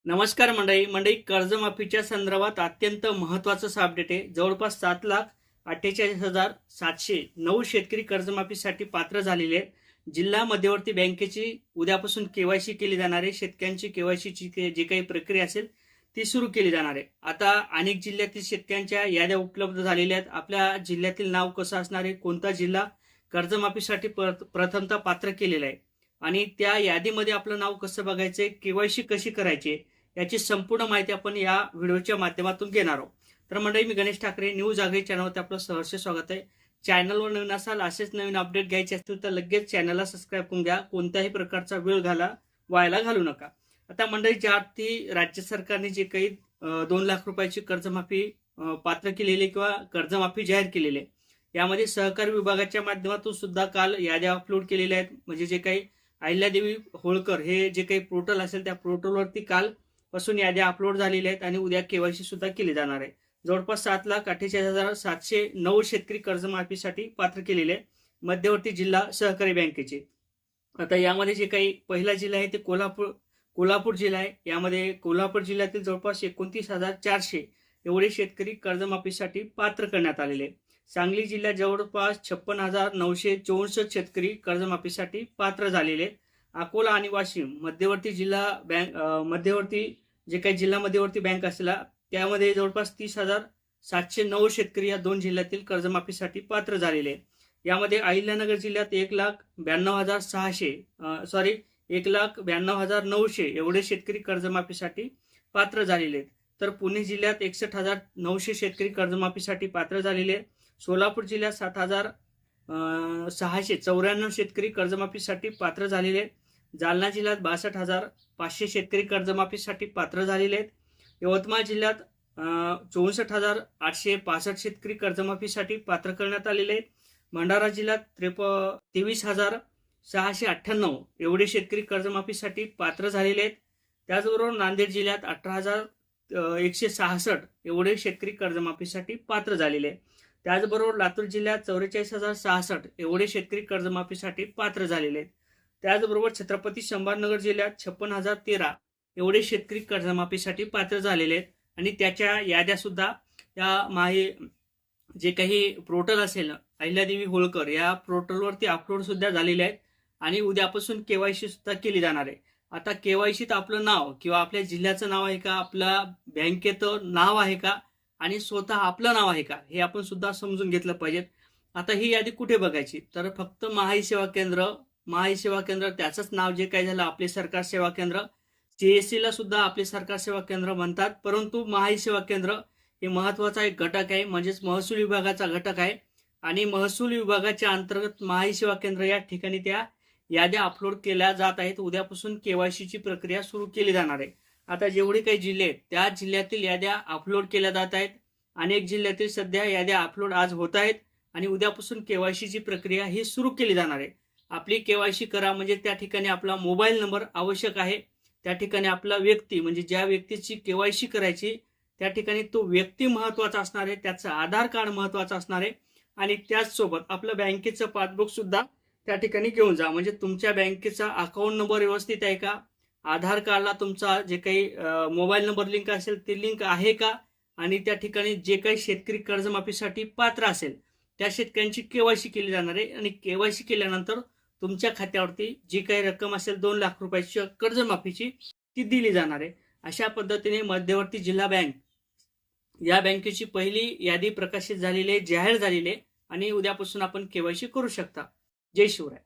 नमस्कार मंडळी कर्जमाफीच्या संदर्भात अत्यंत महत्त्वाचं अपडेट आहे। जवळपास 7,48,709 शेतकरी कर्जमाफीसाठी पात्र झालेले आहेत। जिल्हा मध्यवर्ती बँकेची उद्यापासून केवायसी केली जाणार आहे। शेतकऱ्यांची केवायसीची जी काही प्रक्रिया असेल ती सुरू केली जाणार आहे। आता अनेक जिल्ह्यातील शेतकऱ्यांच्या याद्या उपलब्ध झालेल्या आहेत। आपल्या जिल्ह्यातील नाव कसं असणार आहे, कोणता जिल्हा कर्जमाफीसाठी प्रथमतः पात्र केलेला आहे आणि त्या यादीमध्ये आपलं नाव कसं बघायचंय, केवायसी कशी करायची याची संपूर्ण माहिती आपण या व्हिडिओच्या माध्यमातून घेणार आहोत। तर मंडळी, मी गणेश ठाकरे, न्यूज आगरी चॅनलवरती आपलं सहर्ष स्वागत आहे। चॅनलवर नवीन असाल, असेच नवीन अपडेट घ्यायचे असतील तर लगेच चॅनलला सबस्क्राईब करून घ्या। कोणत्याही प्रकारचा वेळ व्हायला घालू नका। आता मंडळी, ज्या अर्थी राज्य सरकारने जे काही 2 लाख रुपयाची कर्जमाफी पात्र केलेली किंवा कर्जमाफी जाहीर केलेली आहे, यामध्ये सहकारी विभागाच्या माध्यमातून सुद्धा काल याद्या अपलोड केलेल्या आहेत। म्हणजे जे काही अहिल्यादेवी होळकर हे जे काही पोर्टल असेल त्या पोर्टलवरती काल पासून याद्या अपलोड झालेल्या आहेत आणि उद्या केवायसी सुद्धा केली जाणार आहे। जवळपास 7,48,709 शेतकरी कर्जमाफीसाठी पात्र केलेले आहे, मध्यवर्ती जिल्हा सहकारी बँकेचे। आता यामध्ये जे काही पहिला जिल्हा आहे ते कोल्हापूर जिल्हा आहे। यामध्ये कोल्हापूर जिल्ह्यातील जवळपास 29,400 एवढे शेतकरी कर्जमाफीसाठी पात्र करण्यात आलेले आहे। सांगली जिल्ह्यात जवळपास 56,964 शेतकरी कर्जमाफीसाठी पात्र झालेले आहेत। अकोला आणि वाशिम मध्यवर्ती जिल्हा मध्यवर्ती बँक असला त्यामध्ये जवळपास 30,709 शेतकरी या 2 जिल्ह्यातील कर्जमाफीसाठी पात्र झालेले आहेत। यामध्ये अहिल्यानगर जिल्ह्यात 1,92,900 एवढे शेतकरी कर्जमाफीसाठी पात्र झालेले आहेत। तर पुणे जिल्ह्यात 61,900 शेतकरी कर्जमाफीसाठी पात्र झालेले आहेत। सोलापूर जिल्ह्यात 7,694 शेतकरी कर्जमाफीसाठी पात्र झालेले आहेत। जालना जिल्ह्यात 62,500 शेतकरी कर्जमाफीसाठी पात्र झालेले आहेत। यवतमाळ जिल्ह्यात 64,865 शेतकरी कर्जमाफीसाठी पात्र करण्यात आलेले आहेत। भंडारा जिल्ह्यात 23,698 एवढे शेतकरी कर्जमाफीसाठी पात्र झालेले आहेत। त्याचबरोबर नांदेड जिल्ह्यात 18,166 एवढे शेतकरी कर्जमाफीसाठी पात्र झालेले आहेत। त्याचबरोबर लातूर जिल्ह्यात 44,066 एवढे शेतकरी कर्जमाफीसाठी पात्र झालेले आहेत। त्याचबरोबर छत्रपती संभाजीनगर जिल्ह्यात 56,013 एवढे शेतकरी कर्जमाफीसाठी पात्र झालेले आहेत आणि त्याच्या याद्या सुद्धा या जे काही पोर्टल असेल अहिल्यादेवी होळकर या पोर्टलवरती अपलोड सुद्धा झालेले आहेत आणि उद्यापासून केवायसी सुद्धा केली जाणार आहे। आता केवायसीत आपलं नाव किंवा आपल्या जिल्ह्याचं नाव आहे का, आपल्या बँकेचं नाव आहे का आणि स्वतः आपलं नाव आहे का, हे आपण सुद्धा समजून घेतलं पाहिजे। आता ही यादी कुठे बघायची, तर फक्त महाई सेवा केंद्र त्याचंच नाव जे काही झालं आपले सरकार सेवा केंद्र, CSC ला सुद्धा आपले सरकार सेवा केंद्र म्हणतात, परंतु महाई सेवा केंद्र हे महत्वाचा एक घटक आहे, म्हणजेच महसूल विभागाचा घटक आहे आणि महसूल विभागाच्या अंतर्गत महाई सेवा केंद्र या ठिकाणी त्या याद्या अपलोड केल्या जात आहेत। उद्यापासून केवायसीची प्रक्रिया सुरू केली जाणार आहे। आता जेवढे काही जिल्हे आहेत त्या जिल्ह्यातील याद्या अपलोड केल्या जात आहेत। अनेक जिल्ह्यातील सध्या याद्या अपलोड आज होत आहेत आणि उद्यापासून केवायसीची प्रक्रिया ही सुरू केली जाणार आहे। आपली केवायसी करा म्हणजे त्या ठिकाणी आपला मोबाईल नंबर आवश्यक आहे। त्या ठिकाणी आपला व्यक्ती म्हणजे ज्या व्यक्तीची केवायसी करायची त्या ठिकाणी तो व्यक्ती महत्वाचा असणार आहे, त्याचं आधार कार्ड महत्वाचं असणार आहे आणि त्याचसोबत आपलं बँकेचं पासबुक सुद्धा त्या ठिकाणी घेऊन जा। म्हणजे तुमच्या बँकेचा अकाउंट नंबर व्यवस्थित आहे का, आधार कार्डला तुमचा जे काही मोबाईल नंबर लिंक असेल ते लिंक आहे का आणि त्या ठिकाणी जे काही शेतकरी कर्जमाफीसाठी पात्र असेल त्या शेतकऱ्यांची केवायसी केली जाणार आहे आणि केवायसी केल्यानंतर तुमच्या खात्यावरती जी काही रक्कम असेल 2 लाख रुपयाची कर्जमाफीची ती दिली जाणार आहे। अशा पद्धतीने मध्यवर्ती जिल्हा बँक या बँकेची पहिली यादी प्रकाशित झालेली आहे, जाहीर झालेली आहे आणि उद्यापासून आपण केवायसी करू शकता। जय शिवराय।